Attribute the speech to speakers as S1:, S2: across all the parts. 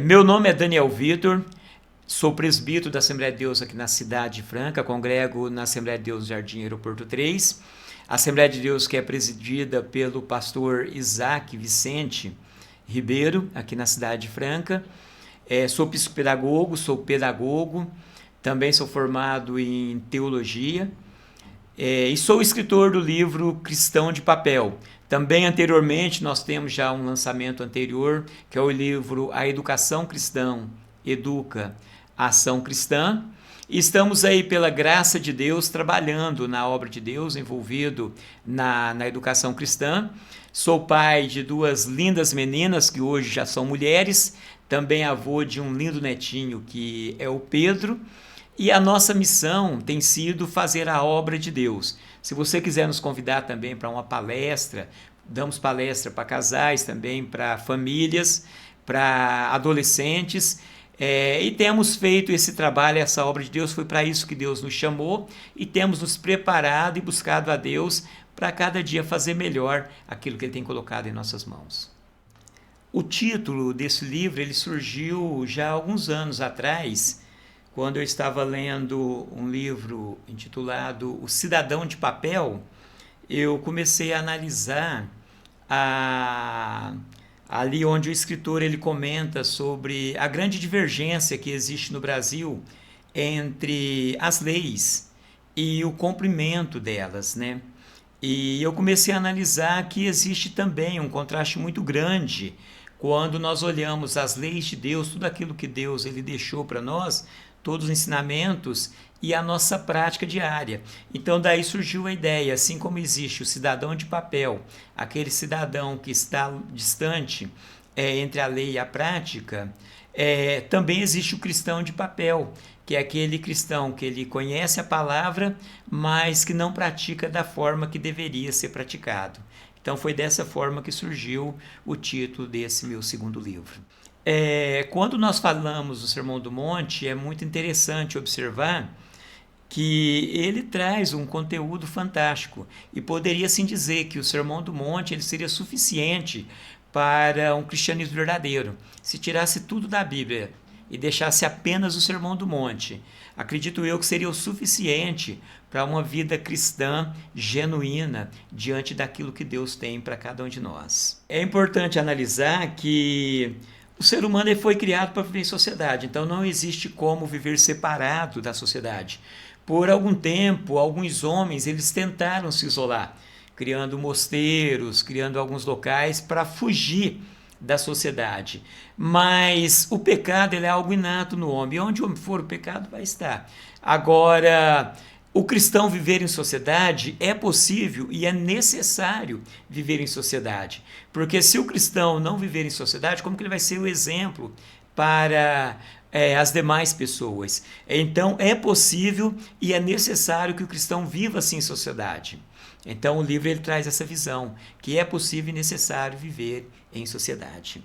S1: Meu nome é Daniel Vitor, sou presbítero da Assembleia de Deus aqui na Cidade Franca, congrego na Assembleia de Deus Jardim Aeroporto 3, Assembleia de Deus que é presidida pelo pastor Isaac Vicente Ribeiro, aqui na Cidade Franca. Sou psicopedagogo, sou pedagogo, também sou formado em teologia e sou escritor do livro Cristão de Papel. Também anteriormente nós temos já um lançamento anterior, que é o livro A Educação Cristã Educa a Ação Cristã. E estamos aí, pela graça de Deus, trabalhando na obra de Deus, envolvido na educação cristã. Sou pai de duas lindas meninas que hoje já são mulheres, também avô de um lindo netinho que é o Pedro. E a nossa missão tem sido fazer a obra de Deus. Se você quiser nos convidar também para uma palestra, damos palestra para casais também, para famílias, para adolescentes, e temos feito esse trabalho, essa obra de Deus. Foi para isso que Deus nos chamou e temos nos preparado e buscado a Deus para cada dia fazer melhor aquilo que Ele tem colocado em nossas mãos. O título desse livro ele surgiu já há alguns anos atrás, quando eu estava lendo um livro intitulado O Cidadão de Papel. Eu comecei a analisar ali onde o escritor ele comenta sobre a grande divergência que existe no Brasil entre as leis e o cumprimento delas, né? E eu comecei a analisar que existe também um contraste muito grande quando nós olhamos as leis de Deus, tudo aquilo que Deus ele deixou para nós, todos os ensinamentos e a nossa prática diária. Então daí surgiu a ideia, assim como existe o cidadão de papel, aquele cidadão que está distante entre a lei e a prática, também existe o cristão de papel, que é aquele cristão que ele conhece a palavra, mas que não pratica da forma que deveria ser praticado. Então foi dessa forma que surgiu o título desse meu segundo livro. Quando nós falamos do Sermão do Monte, é muito interessante observar que ele traz um conteúdo fantástico e poderia assim dizer que o Sermão do Monte ele seria suficiente para um cristianismo verdadeiro. Se tirasse tudo da Bíblia e deixasse apenas o Sermão do Monte, acredito eu que seria o suficiente para uma vida cristã genuína diante daquilo que Deus tem para cada um de nós. É importante analisar que o ser humano ele foi criado para viver em sociedade, então não existe como viver separado da sociedade. Por algum tempo, alguns homens eles tentaram se isolar, criando mosteiros, criando alguns locais para fugir da sociedade. Mas o pecado ele é algo inato no homem, e onde o homem for, o pecado vai estar. Agora, o cristão viver em sociedade é possível e é necessário viver em sociedade. Porque se o cristão não viver em sociedade, como que ele vai ser o exemplo para as demais pessoas? Então é possível e é necessário que o cristão viva assim em sociedade. Então o livro ele traz essa visão, que é possível e necessário viver em sociedade.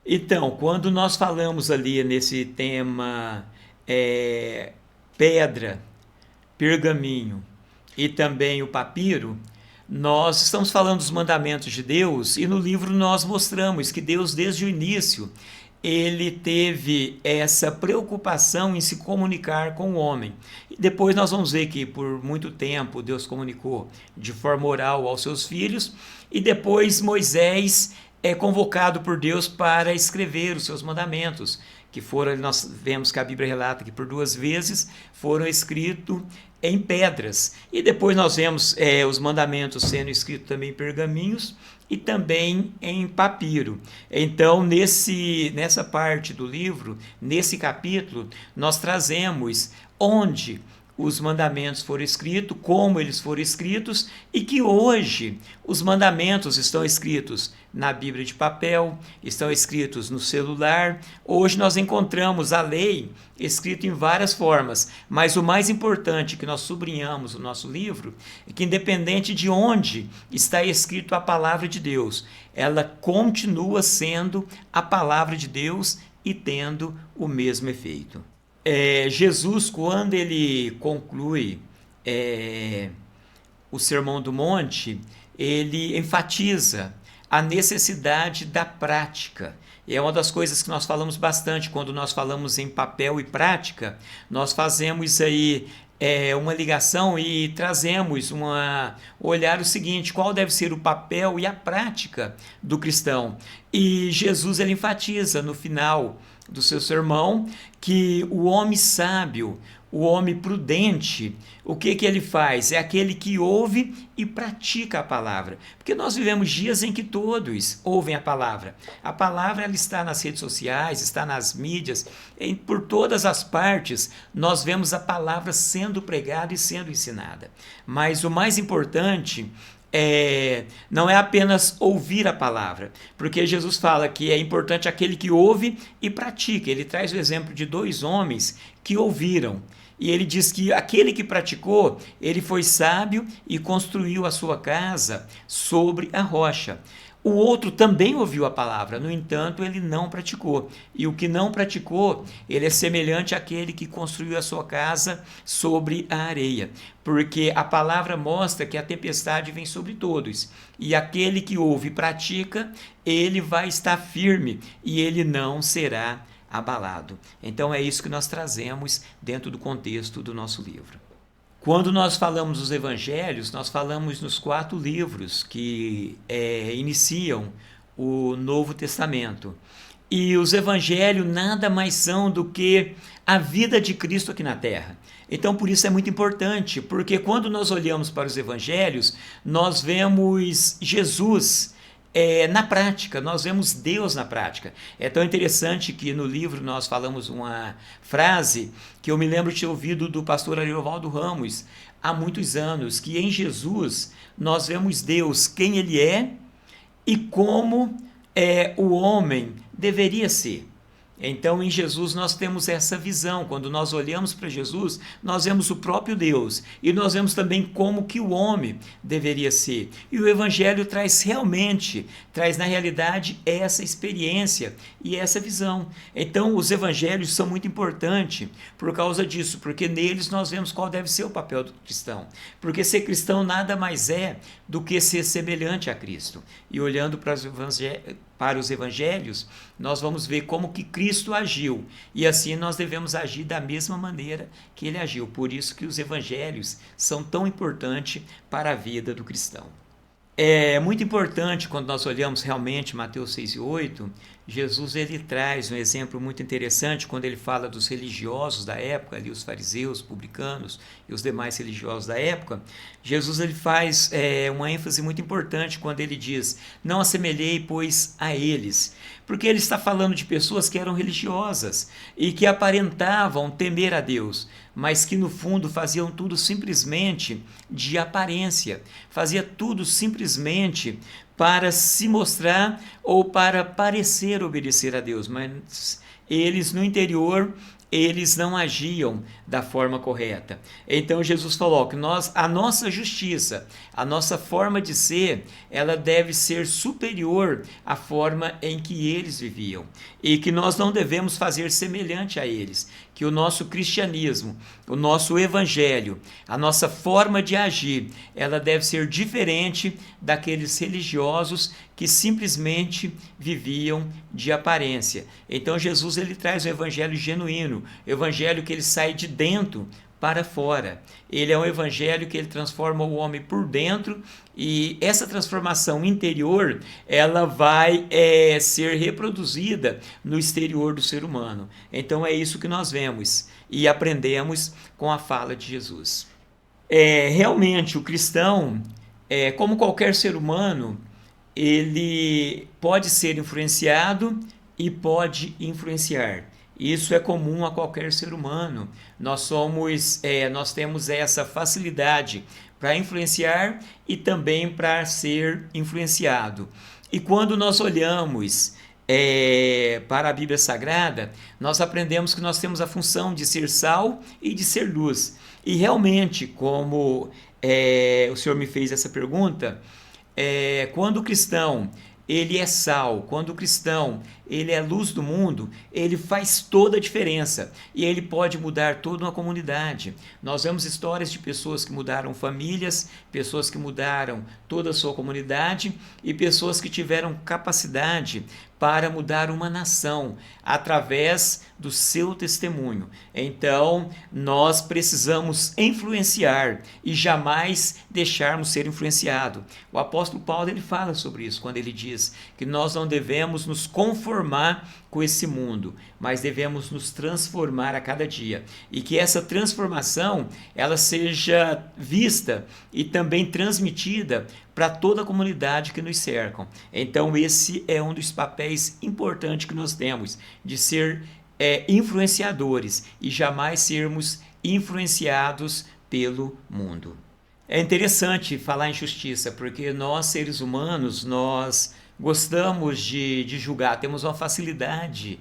S1: Então, quando nós falamos ali nesse tema pedra, pergaminho e também o papiro, nós estamos falando dos mandamentos de Deus e no livro nós mostramos que Deus desde o início ele teve essa preocupação em se comunicar com o homem. E depois nós vamos ver que por muito tempo Deus comunicou de forma oral aos seus filhos e depois Moisés é convocado por Deus para escrever os seus mandamentos, que foram, nós vemos que a Bíblia relata que por 2 vezes foram escritos em pedras. E depois nós vemos os mandamentos sendo escritos também em pergaminhos e também em papiro. Então, nessa parte do livro, nesse capítulo, nós trazemos onde os mandamentos foram escritos, como eles foram escritos e que hoje os mandamentos estão escritos na Bíblia de papel, estão escritos no celular. Hoje nós encontramos a lei escrita em várias formas, mas o mais importante que nós sublinhamos no nosso livro é que independente de onde está escrito a palavra de Deus, ela continua sendo a palavra de Deus e tendo o mesmo efeito. Jesus, quando ele conclui o Sermão do Monte, ele enfatiza a necessidade da prática. É uma das coisas que nós falamos bastante quando nós falamos em papel e prática. Nós fazemos aí uma ligação e trazemos olhar o seguinte: qual deve ser o papel e a prática do cristão? E Jesus ele enfatiza no final do seu sermão que o homem sábio, o homem prudente, o que ele faz? É aquele que ouve e pratica a palavra. Porque nós vivemos dias em que todos ouvem a palavra. A palavra ela está nas redes sociais, está nas mídias, por todas as partes nós vemos a palavra sendo pregada e sendo ensinada. Mas o mais importante não é apenas ouvir a palavra, porque Jesus fala que é importante aquele que ouve e pratica. Ele traz o exemplo de 2 homens que ouviram. E ele diz que aquele que praticou, ele foi sábio e construiu a sua casa sobre a rocha. O outro também ouviu a palavra, no entanto, ele não praticou. E o que não praticou, ele é semelhante àquele que construiu a sua casa sobre a areia. Porque a palavra mostra que a tempestade vem sobre todos. E aquele que ouve e pratica, ele vai estar firme e ele não será abalado. Então é isso que nós trazemos dentro do contexto do nosso livro. Quando nós falamos dos evangelhos, nós falamos nos 4 livros que iniciam o Novo Testamento. E os evangelhos nada mais são do que a vida de Cristo aqui na terra. Então, por isso é muito importante, porque quando nós olhamos para os evangelhos, nós vemos Jesus na prática, nós vemos Deus na prática. É tão interessante que no livro nós falamos uma frase que eu me lembro de ter ouvido do pastor Ariovaldo Ramos há muitos anos, que em Jesus nós vemos Deus quem Ele é e como o homem deveria ser. Então, em Jesus, nós temos essa visão. Quando nós olhamos para Jesus, nós vemos o próprio Deus. E nós vemos também como que o homem deveria ser. E o Evangelho traz na realidade, essa experiência e essa visão. Então, os Evangelhos são muito importantes por causa disso, porque neles nós vemos qual deve ser o papel do cristão. Porque ser cristão nada mais é do que ser semelhante a Cristo. E olhando para os evangelhos, nós vamos ver como que Cristo agiu, e assim nós devemos agir da mesma maneira que ele agiu. Por isso que os evangelhos são tão importantes para a vida do cristão. É muito importante quando nós olhamos realmente Mateus 6 e 8, Jesus ele traz um exemplo muito interessante quando ele fala dos religiosos da época, ali os fariseus, publicanos e os demais religiosos da época. Jesus ele faz uma ênfase muito importante quando ele diz: não assemelhei, pois, a eles. Porque ele está falando de pessoas que eram religiosas e que aparentavam temer a Deus, mas que no fundo faziam tudo simplesmente de aparência, fazia tudo simplesmente para se mostrar ou para parecer obedecer a Deus, mas eles no interior, eles não agiam da forma correta. Então Jesus falou que a nossa justiça, a nossa forma de ser, ela deve ser superior à forma em que eles viviam. E que nós não devemos fazer semelhante a eles. Que o nosso cristianismo, o nosso evangelho, a nossa forma de agir, ela deve ser diferente daqueles religiosos que simplesmente viviam de aparência. Então Jesus ele traz um evangelho genuíno, o evangelho que ele sai de dentro para fora. Ele é um evangelho que ele transforma o homem por dentro, e essa transformação interior ela vai ser reproduzida no exterior do ser humano. Então é isso que nós vemos e aprendemos com a fala de Jesus. Realmente o cristão, como qualquer ser humano, ele pode ser influenciado e pode influenciar. Isso é comum a qualquer ser humano. Nós temos essa facilidade para influenciar e também para ser influenciado. E quando nós olhamos para a Bíblia Sagrada, nós aprendemos que nós temos a função de ser sal e de ser luz. E realmente, como o Senhor me fez essa pergunta, quando o cristão ele é sal, quando o cristão ele é luz do mundo, ele faz toda a diferença e ele pode mudar toda uma comunidade. Nós vemos histórias de pessoas que mudaram famílias, pessoas que mudaram toda a sua comunidade e pessoas que tiveram capacidade para mudar uma nação através do seu testemunho. Então, nós precisamos influenciar e jamais deixarmos ser influenciado. O apóstolo Paulo ele fala sobre isso quando ele diz que nós não devemos nos conformar com esse mundo, mas devemos nos transformar a cada dia e que essa transformação ela seja vista e também transmitida para toda a comunidade que nos cercam. Então esse é um dos papéis importantes que nós temos, de ser influenciadores e jamais sermos influenciados pelo mundo. É interessante falar em justiça, porque nós seres humanos, nós gostamos de julgar, temos uma facilidade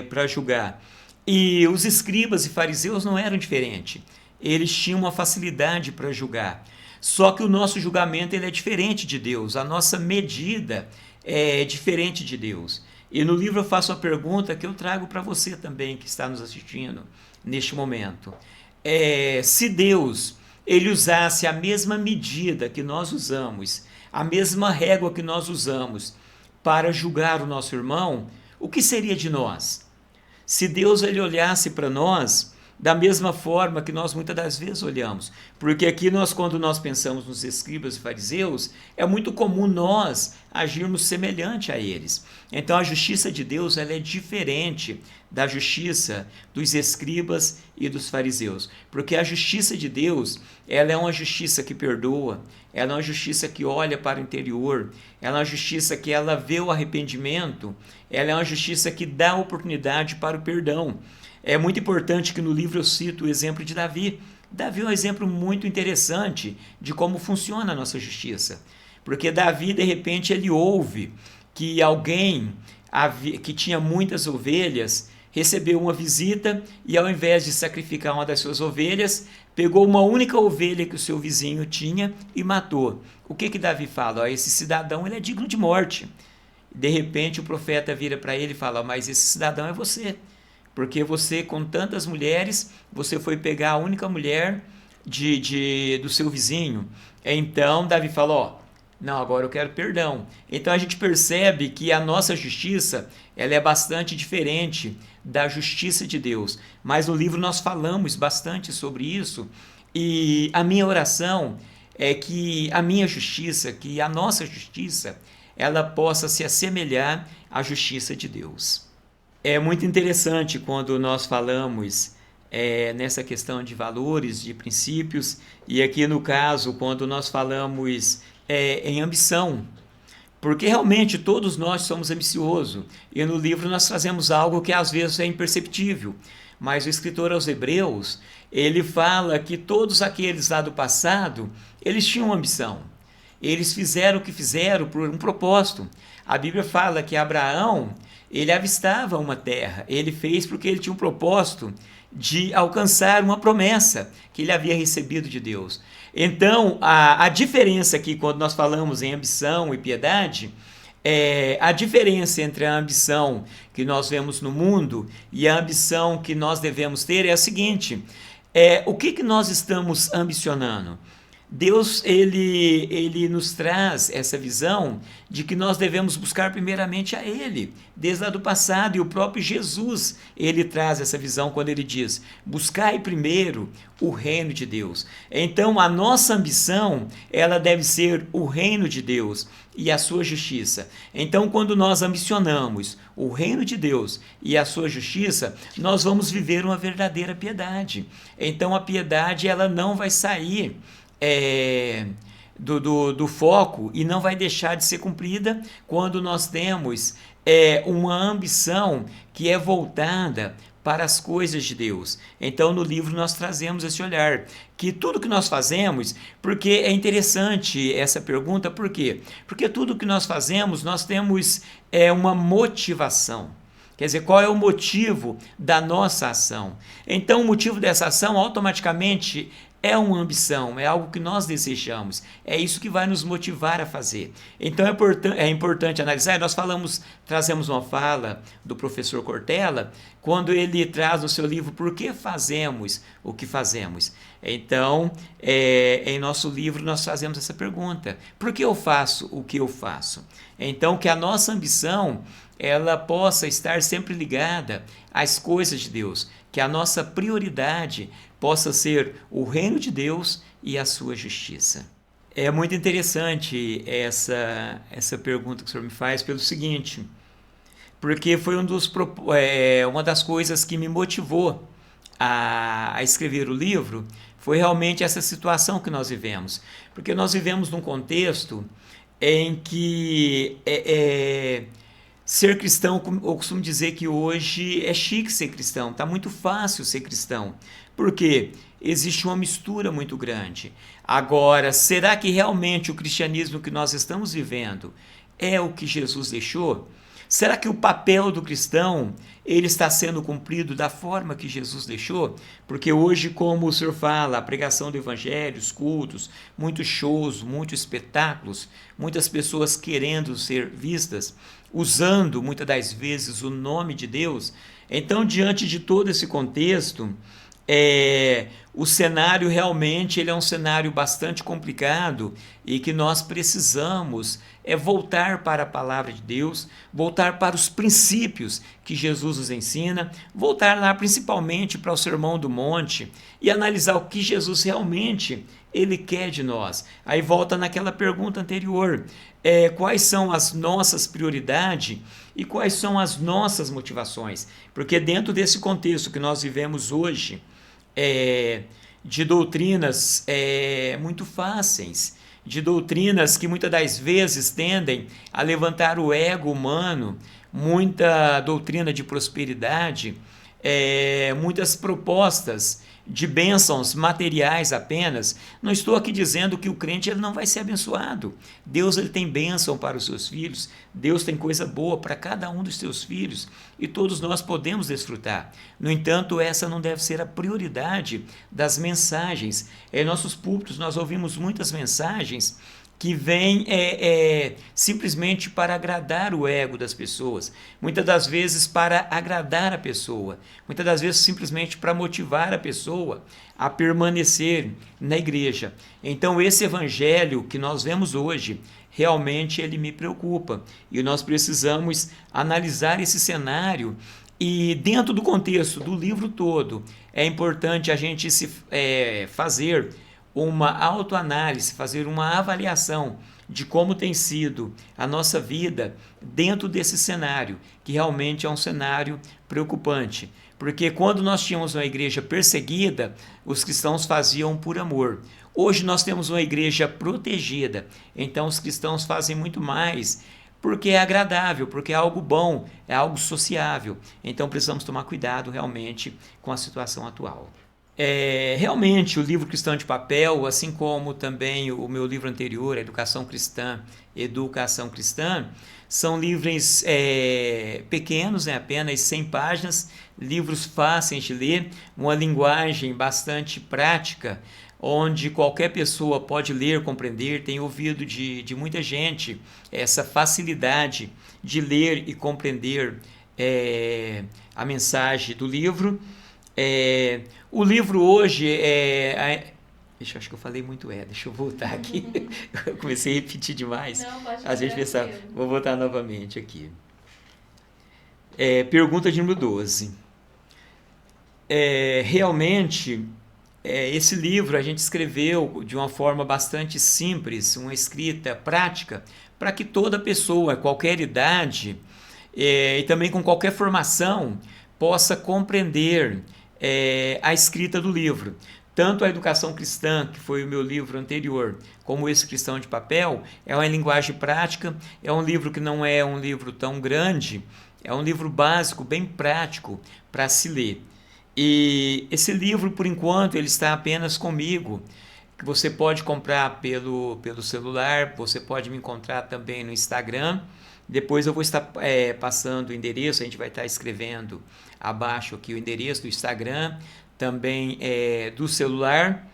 S1: para julgar. E os escribas e fariseus não eram diferentes, eles tinham uma facilidade para julgar. Só que o nosso julgamento ele é diferente de Deus, a nossa medida é diferente de Deus. E no livro eu faço uma pergunta que eu trago para você também, que está nos assistindo neste momento. Se Deus ele usasse a mesma medida que nós usamos, a mesma régua que nós usamos para julgar o nosso irmão, o que seria de nós? Se Deus ele olhasse para nós da mesma forma que nós muitas das vezes olhamos, porque aqui quando nós pensamos nos escribas e fariseus, é muito comum nós agirmos semelhante a eles. Então a justiça de Deus ela é diferente da justiça dos escribas e dos fariseus, porque a justiça de Deus ela é uma justiça que perdoa, ela é uma justiça que olha para o interior, ela é uma justiça que ela vê o arrependimento, ela é uma justiça que dá oportunidade para o perdão. É muito importante que no livro eu cito o exemplo de Davi. Davi é um exemplo muito interessante de como funciona a nossa justiça. Porque Davi, de repente, ele ouve que alguém que tinha muitas ovelhas recebeu uma visita e ao invés de sacrificar uma das suas ovelhas, pegou uma única ovelha que o seu vizinho tinha e matou. O que Davi fala? Esse cidadão ele é digno de morte. De repente o profeta vira para ele e fala, mas esse cidadão é você. Porque você, com tantas mulheres, você foi pegar a única mulher do seu vizinho. Então, Davi falou, não, agora eu quero perdão. Então, a gente percebe que a nossa justiça ela é bastante diferente da justiça de Deus. Mas no livro nós falamos bastante sobre isso. E a minha oração é que a minha justiça, que a nossa justiça, ela possa se assemelhar à justiça de Deus. É muito interessante quando nós falamos nessa questão de valores, de princípios, e aqui no caso, quando nós falamos em ambição, porque realmente todos nós somos ambiciosos, e no livro nós fazemos algo que às vezes é imperceptível, mas o escritor aos Hebreus, ele fala que todos aqueles lá do passado, eles tinham ambição, eles fizeram o que fizeram por um propósito. A Bíblia fala que Abraão, ele avistava uma terra, ele fez porque ele tinha um propósito de alcançar uma promessa que ele havia recebido de Deus. Então, a diferença aqui, quando nós falamos em ambição e piedade, a diferença entre a ambição que nós vemos no mundo e a ambição que nós devemos ter é a seguinte, o que nós estamos ambicionando? Deus ele nos traz essa visão de que nós devemos buscar primeiramente a Ele, desde lá do passado, e o próprio Jesus ele traz essa visão quando ele diz, buscai primeiro o reino de Deus. Então a nossa ambição ela deve ser o reino de Deus e a sua justiça. Então quando nós ambicionamos o reino de Deus e a sua justiça, nós vamos viver uma verdadeira piedade. Então a piedade ela não vai sair do foco e não vai deixar de ser cumprida quando nós temos uma ambição que é voltada para as coisas de Deus. Então no livro nós trazemos esse olhar, que tudo que nós fazemos, porque é interessante essa pergunta, por quê? Porque tudo que nós fazemos, nós temos uma motivação. Quer dizer, qual é o motivo da nossa ação? Então, o motivo dessa ação automaticamente é uma ambição, é algo que nós desejamos, é isso que vai nos motivar a fazer. Então é importante analisar, nós trazemos uma fala do professor Cortella, quando ele traz no seu livro Por que Fazemos o que Fazemos? Então, em nosso livro nós fazemos essa pergunta, por que eu faço o que eu faço? Então, que a nossa ambição ela possa estar sempre ligada às coisas de Deus, que a nossa prioridade possa ser o reino de Deus e a sua justiça. É muito interessante essa pergunta que o senhor me faz pelo seguinte, porque foi uma das coisas que me motivou a escrever o livro, foi realmente essa situação que nós vivemos. Porque nós vivemos num contexto em que ser cristão, eu costumo dizer que hoje é chique ser cristão, está muito fácil ser cristão. Por quê? Existe uma mistura muito grande. Agora, será que realmente o cristianismo que nós estamos vivendo é o que Jesus deixou? Será que o papel do cristão ele está sendo cumprido da forma que Jesus deixou? Porque hoje, como o senhor fala, a pregação do evangelho, os cultos, muitos shows, muitos espetáculos, muitas pessoas querendo ser vistas, usando muitas das vezes o nome de Deus. Então, diante de todo esse contexto, o cenário realmente ele é um cenário bastante complicado e que nós precisamos voltar para a palavra de Deus, voltar para os princípios que Jesus nos ensina, voltar lá principalmente para o Sermão do Monte e analisar o que Jesus realmente ele quer de nós. Aí volta naquela pergunta anterior, quais são as nossas prioridades e quais são as nossas motivações? Porque dentro desse contexto que nós vivemos hoje, de doutrinas muito fáceis, de doutrinas que muitas das vezes tendem a levantar o ego humano, muita doutrina de prosperidade, muitas propostas de bênçãos materiais apenas. Não estou aqui dizendo que o crente ele não vai ser abençoado. Deus ele tem bênção para os seus filhos, Deus tem coisa boa para cada um dos seus filhos e todos nós podemos desfrutar. No entanto, essa não deve ser a prioridade das mensagens. Em nossos púlpitos nós ouvimos muitas mensagens que vêm simplesmente para agradar o ego das pessoas, muitas das vezes para agradar a pessoa, muitas das vezes simplesmente para motivar a pessoa a permanecer na igreja. Então esse evangelho que nós vemos hoje, realmente ele me preocupa e nós precisamos analisar esse cenário e dentro do contexto do livro todo, é importante a gente fazer uma autoanálise, fazer uma avaliação de como tem sido a nossa vida dentro desse cenário, que realmente é um cenário preocupante. Porque quando nós tínhamos uma igreja perseguida, os cristãos faziam por amor. Hoje nós temos uma igreja protegida, então os cristãos fazem muito mais porque é agradável, porque é algo bom, é algo sociável. Então precisamos tomar cuidado realmente com a situação atual. Realmente o livro Cristão de Papel, assim como também o meu livro anterior, Educação Cristã, são livros pequenos, apenas 100 páginas, livros fáceis de ler, uma linguagem bastante prática, onde qualquer pessoa pode ler, compreender. Tenho ouvido de muita gente essa facilidade de ler e compreender a mensagem do livro. O livro hoje acho que eu falei muito deixa eu voltar aqui. Eu comecei a repetir demais.
S2: Não, pode
S1: a gente pensava, vou voltar novamente aqui. Pergunta de número 12. Realmente, esse livro a gente escreveu de uma forma bastante simples, uma escrita prática, para que toda pessoa, qualquer idade, e também com qualquer formação, possa compreender a escrita do livro. Tanto a Educação Cristã, que foi o meu livro anterior, como esse Cristão de Papel, é uma linguagem prática, é um livro que não é um livro tão grande, é um livro básico, bem prático para se ler. E esse livro, por enquanto, ele está apenas comigo, que você pode comprar pelo celular, você pode me encontrar também no Instagram. Depois eu vou estar passando o endereço, a gente vai estar escrevendo abaixo aqui o endereço do Instagram, também do celular.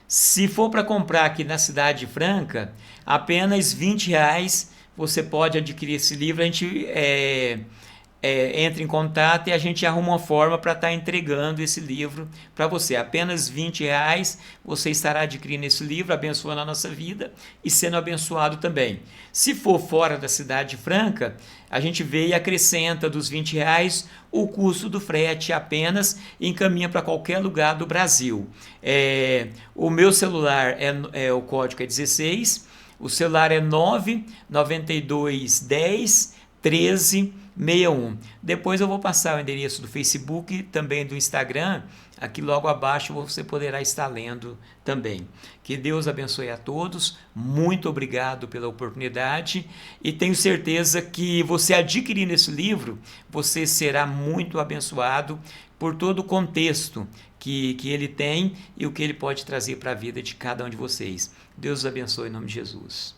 S1: Se for para comprar aqui na Cidade Franca, apenas R$ 20 você pode adquirir esse livro. A gente entra em contato e a gente arruma uma forma para estar entregando esse livro para você. Apenas R$ 20 você estará adquirindo esse livro, abençoando a nossa vida e sendo abençoado também. Se for fora da Cidade Franca, a gente vê e acrescenta dos R$ 20 o custo do frete apenas e encaminha para qualquer lugar do Brasil. O meu celular, o código é 16, o celular é 99210 1361. Depois eu vou passar o endereço do Facebook e também do Instagram. Aqui logo abaixo você poderá estar lendo também. Que Deus abençoe a todos. Muito obrigado pela oportunidade. E tenho certeza que você adquirindo esse livro, você será muito abençoado por todo o contexto que ele tem e o que ele pode trazer para a vida de cada um de vocês. Deus os abençoe em nome de Jesus.